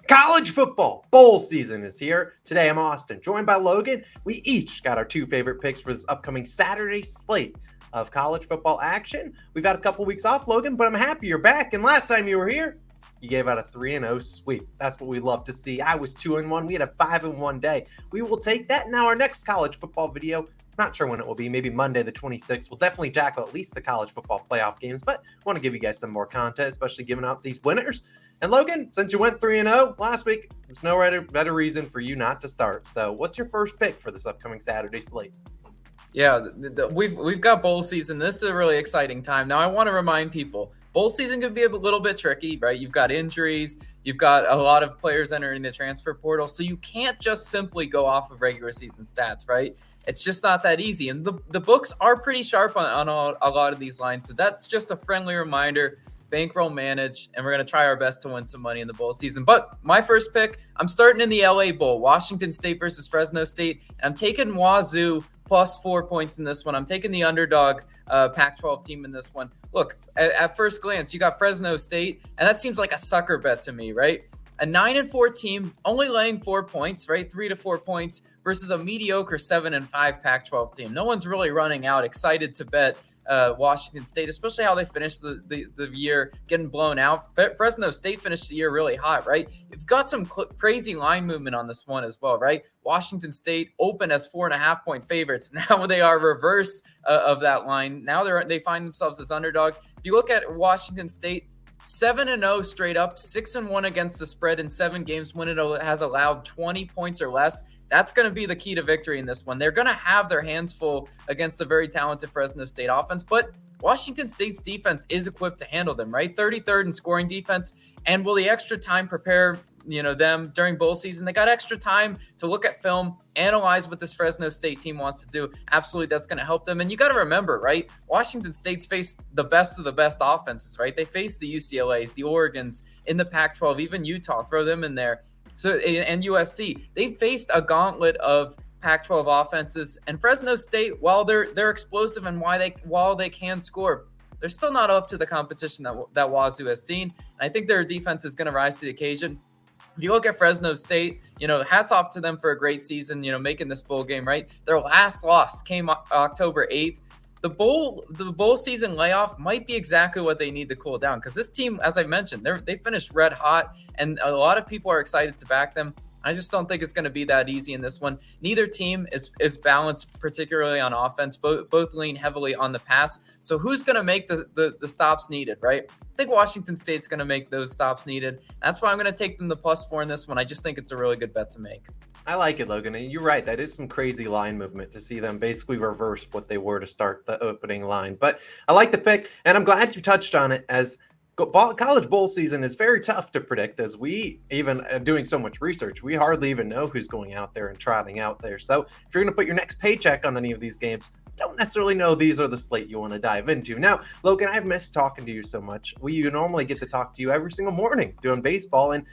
College football bowl season is here. Today I'm Austin, joined by Logan. We each got our two favorite picks for this upcoming Saturday slate of college football action. We've had a couple weeks off, Logan, but I'm happy you're back. And last time you were here, you gave out a 3-0 sweep. That's what we love to see. I was 2-1. We had a 5-1 day. We will take that. Now our next college football video, not sure when it will be, maybe Monday the 26th. We'll definitely tackle at least the college football playoff games, but I want to give you guys some more content, especially giving out these winners. And Logan, since you went 3-0 last week, there's no better reason for you not to start. So what's your first pick for this upcoming Saturday slate? Yeah, we've got bowl season. This is a really exciting time. Now, I want to remind people, bowl season could be a little bit tricky, right? You've got injuries. You've got a lot of players entering the transfer portal. So you can't just simply go off of regular season stats, right? It's just not that easy. And the books are pretty sharp on a lot of these lines. So that's just a friendly reminder. Bankroll manage, and we're going to try our best to win some money in the bowl season. But my first pick, I'm starting in the LA Bowl, Washington State versus Fresno State. And I'm taking Wazoo plus 4 points in this one. I'm taking the underdog Pac-12 team in this one. Look, at first glance, you got Fresno State, and that seems like a sucker bet to me, right? A 9-4 team only laying 4 points, right? 3 to 4 points versus a mediocre 7-5 Pac-12 team. No one's really running out excited to bet Washington State, especially how they finished the year getting blown out. Fresno State finished the year really hot, right? You've got some crazy line movement on this one as well, right? Washington State opened as 4.5 point favorites. Now they are reverse of that line. Now they find themselves as underdog. If you look at Washington State, 7-0 straight up, 6-1 against the spread in 7 games when it has allowed 20 points or less. That's going to be the key to victory in this one. They're going to have their hands full against a very talented Fresno State offense, but Washington State's defense is equipped to handle them, right? 33rd in scoring defense. And will the extra time prepare, them during bowl season? They got extra time to look at film, analyze what this Fresno State team wants to do. Absolutely, that's going to help them. And you got to remember, right? Washington State's faced the best of the best offenses, right? They faced the UCLAs, the Oregons in the Pac-12, even Utah, throw them in there. So, and USC, they faced a gauntlet of Pac-12 offenses, and Fresno State, while they're explosive and while they can score, they're still not up to the competition that Wazoo has seen. And I think their defense is going to rise to the occasion. If you look at Fresno State, hats off to them for a great season, making this bowl game, right? Their last loss came October 8th. The bowl season layoff might be exactly what they need to cool down, because this team, as I mentioned, they finished red hot, and a lot of people are excited to back them. I just don't think it's going to be that easy in this one. Neither team is balanced, particularly on offense. Both lean heavily on the pass. So who's going to make the stops needed, right? I think Washington State's going to make those stops needed. That's why I'm going to take them the +4 in this one. I just think it's a really good bet to make. I like it, Logan. And you're right. That is some crazy line movement to see them basically reverse what they were to start the opening line. But I like the pick, and I'm glad you touched on it, as college bowl season is very tough to predict, as we even doing so much research, we hardly even know who's going out there and trotting out there. So if you're going to put your next paycheck on any of these games, don't necessarily know these are the slate you want to dive into. Now, Logan, I've missed talking to you so much. We normally get to talk to you every single morning doing baseball, and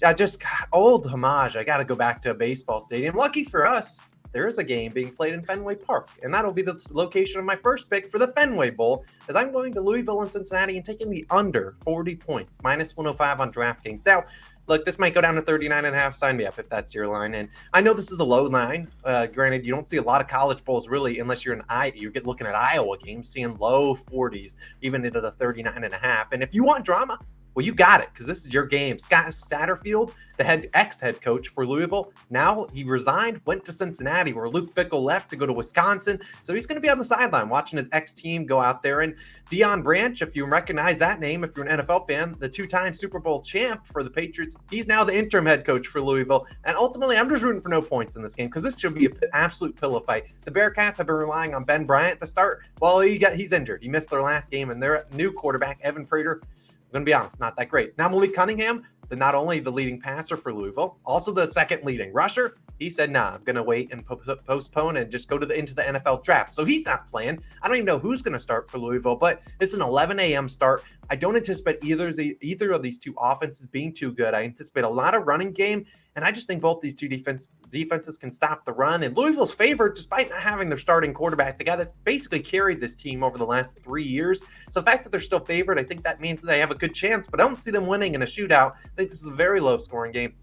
I just got old homage. I got to go back to a baseball stadium. Lucky for us, there is a game being played in Fenway Park, and that'll be the location of my first pick for the Fenway Bowl, as I'm going to Louisville and Cincinnati and taking the under 40 points, -105 on DraftKings. Now, look, this might go down to 39.5. Sign me up if that's your line. And I know this is a low line. Granted, you don't see a lot of college bowls really, unless you're looking at Iowa games, seeing low 40s, even into the 39.5. And if you want drama, well, you got it, because this is your game. Scott Satterfield, the ex-head coach for Louisville, now he resigned, went to Cincinnati, where Luke Fickell left to go to Wisconsin. So he's going to be on the sideline watching his ex-team go out there. And Deion Branch, if you recognize that name, if you're an NFL fan, the 2-time Super Bowl champ for the Patriots, he's now the interim head coach for Louisville. And ultimately, I'm just rooting for no points in this game, because this should be an absolute pillow fight. The Bearcats have been relying on Ben Bryant to start. Well, he's injured. He missed their last game, and their new quarterback, Evan Prater, I'm going to be honest, not that great. Now, Malik Cunningham, not only the leading passer for Louisville, also the second leading rusher, he said, nah, I'm going to wait and postpone and just go into the NFL draft. So he's not playing. I don't even know who's going to start for Louisville, but it's an 11 a.m. start. I don't anticipate either of these two offenses being too good. I anticipate a lot of running game, and I just think both these two defenses can stop the run. And Louisville's favored, despite not having their starting quarterback, the guy that's basically carried this team over the last 3 years. So the fact that they're still favored, I think that means they have a good chance, but I don't see them winning in a shootout. I think this is a very low-scoring game.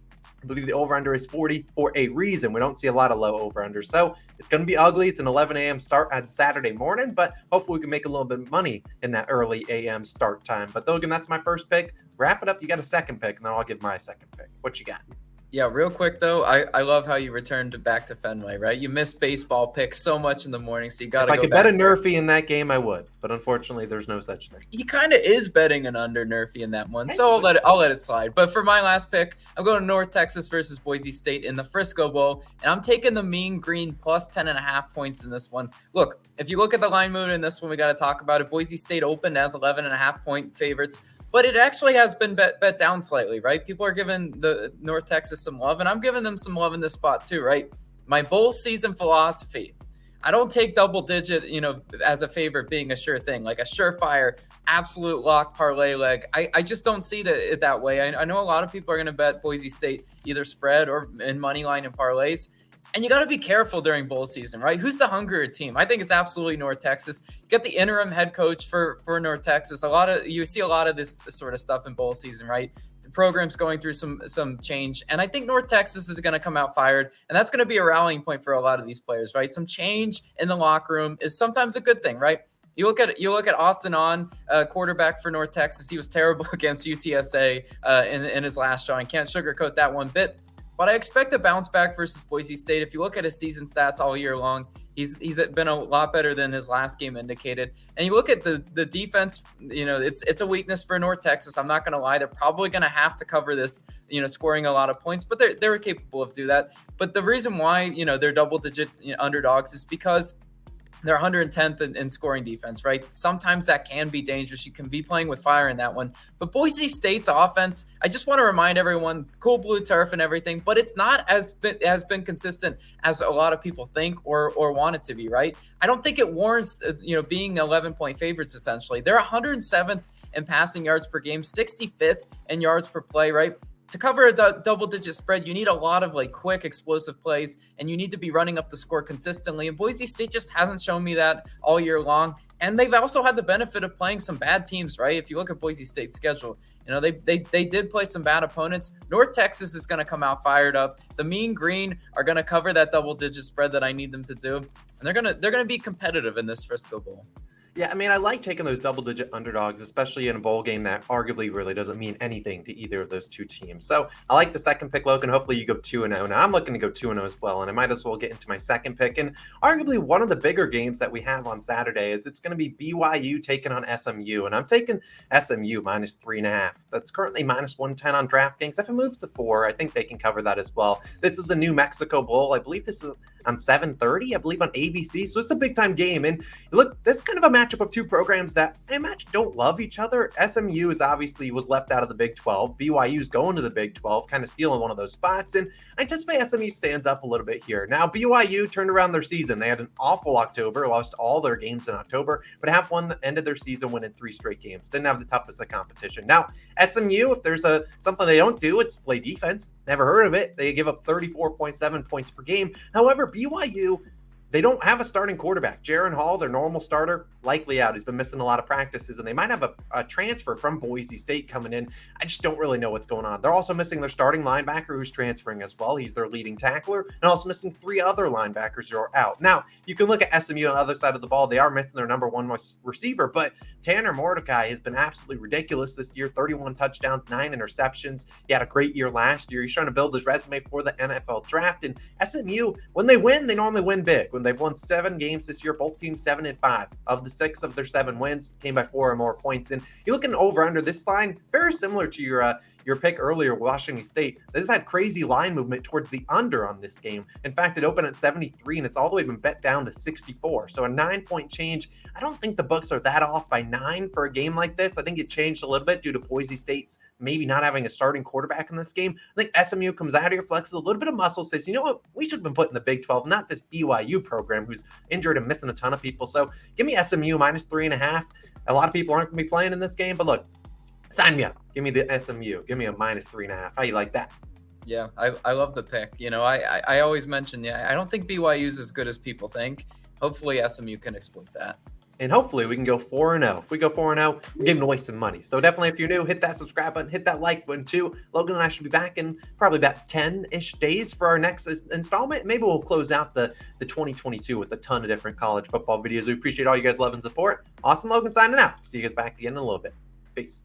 I believe the over-under is 40 for a reason. We don't see a lot of low over-unders. So it's going to be ugly. It's an 11 a.m. start on Saturday morning, but hopefully we can make a little bit of money in that early a.m. start time. But Logan, that's my first pick. Wrap it up. You got a second pick, and then I'll give my second pick. What you got? Yeah, real quick though, I love how you returned back to Fenway, right? You missed baseball picks so much in the morning, so you got to go back. If I could bet a Nerfy in that game, I would, but unfortunately, there's no such thing. He kind of is betting an under Nerfy in that one, so I'll let it slide. But for my last pick, I'm going to North Texas versus Boise State in the Frisco Bowl, and I'm taking the Mean Green plus 10.5 points in this one. Look, if you look at the line movement in this one, we got to talk about it. Boise State opened as 11.5 point favorites. But it actually has been bet down slightly, right? People are giving the North Texas some love, and I'm giving them some love in this spot too, right? My bowl season philosophy, I don't take double digit, as a favorite being a sure thing, like a surefire, absolute lock parlay leg. I just don't see it that way. I know a lot of people are going to bet Boise State either spread or in money line and parlays. And you got to be careful during bowl season, right? Who's the hungrier team? I think it's absolutely North Texas. You get the interim head coach for North Texas. You see a lot of this sort of stuff in bowl season, right? The program's going through some change, and I think North Texas is going to come out fired, and that's going to be a rallying point for a lot of these players, right? Some change in the locker room is sometimes a good thing, right? You look at Austin On, quarterback for North Texas. He was terrible against UTSA in his last showing. Can't sugarcoat that one bit. But I expect a bounce back versus Boise State. If you look at his season stats all year long, he's been a lot better than his last game indicated. And you look at the defense, it's a weakness for North Texas. I'm not going to lie. They're probably going to have to cover this, scoring a lot of points, but they're capable of do that. But the reason why, they're double-digit underdogs is because they're 110th in scoring defense, right? Sometimes that can be dangerous. You can be playing with fire in that one. But Boise State's offense, I just want to remind everyone, cool blue turf and everything, but it's not has been consistent as a lot of people think or want it to be, right? I don't think it warrants, being 11-point favorites, essentially. They're 107th in passing yards per game, 65th in yards per play, right? To cover a double-digit spread, you need a lot of quick, explosive plays, and you need to be running up the score consistently. And Boise State just hasn't shown me that all year long. And they've also had the benefit of playing some bad teams, right? If you look at Boise State's schedule, they did play some bad opponents. North Texas is going to come out fired up. The Mean Green are going to cover that double-digit spread that I need them to do, and they're gonna be competitive in this Frisco Bowl. Yeah, I mean, I like taking those double-digit underdogs, especially in a bowl game that arguably really doesn't mean anything to either of those two teams. So I like the second pick, Logan. Hopefully you go 2-0. Now I'm looking to go 2-0 as well, and I might as well get into my second pick. And arguably one of the bigger games that we have on Saturday is it's going to be BYU taking on SMU, and I'm taking SMU minus 3.5. That's currently minus 110 on DraftKings. If it moves to 4, I think they can cover that as well. This is the New Mexico Bowl. I believe this is on 7:30, I believe on ABC. So it's a big time game. And look, this is kind of a matchup of two programs that I imagine don't love each other. SMU is obviously was left out of the Big 12. BYU is going to the Big 12, kind of stealing one of those spots. And I anticipate SMU stands up a little bit here. Now, BYU turned around their season. They had an awful October, lost all their games in October, but have won the end of their season winning 3 straight games. Didn't have the toughest of competition. Now, SMU, if there's something they don't do, it's play defense. Never heard of it. They give up 34.7 points per game. However, BYU, they don't have a starting quarterback. Jaron Hall, their normal starter, likely out. He's been missing a lot of practices, and they might have a transfer from Boise State coming in. I just don't really know what's going on. They're also missing their starting linebacker who's transferring as well. He's their leading tackler, and also missing 3 other linebackers who are out. Now, you can look at SMU on the other side of the ball. They are missing their number 1 receiver, but Tanner Mordecai has been absolutely ridiculous this year. 31 touchdowns, 9 interceptions. He had a great year last year. He's trying to build his resume for the NFL draft, and SMU, when they win, they normally win big. When they've won 7 games this year, both teams 7-5. Of the 6 of their 7 wins came by 4 or more points. And you look at over under this line, very similar to your pick earlier, Washington State. This had crazy line movement towards the under on this game. In fact, it opened at 73, and it's all the way been bet down to 64. So a 9-point change. I don't think the books are that off by 9 for a game like this. I think it changed a little bit due to Boise State's maybe not having a starting quarterback in this game. I think SMU comes out here, flexes a little bit of muscle, says, you know what, we should have been put in the Big 12, not this BYU program who's injured and missing a ton of people. So give me SMU minus 3.5. A lot of people aren't going to be playing in this game, but look, sign me up. Give me the SMU. Give me a minus 3.5. How you like that? Yeah, I love the pick. I always mention, I don't think BYU is as good as people think. Hopefully SMU can exploit that. And hopefully we can go 4-0. If we go 4-0, we're giving away some money. So definitely, if you're new, hit that subscribe button, hit that like button too. Logan and I should be back in probably about 10-ish days for our next installment. Maybe we'll close out the 2022 with a ton of different college football videos. We appreciate all you guys' love and support. Austin Logan signing out. See you guys back again in a little bit. Peace.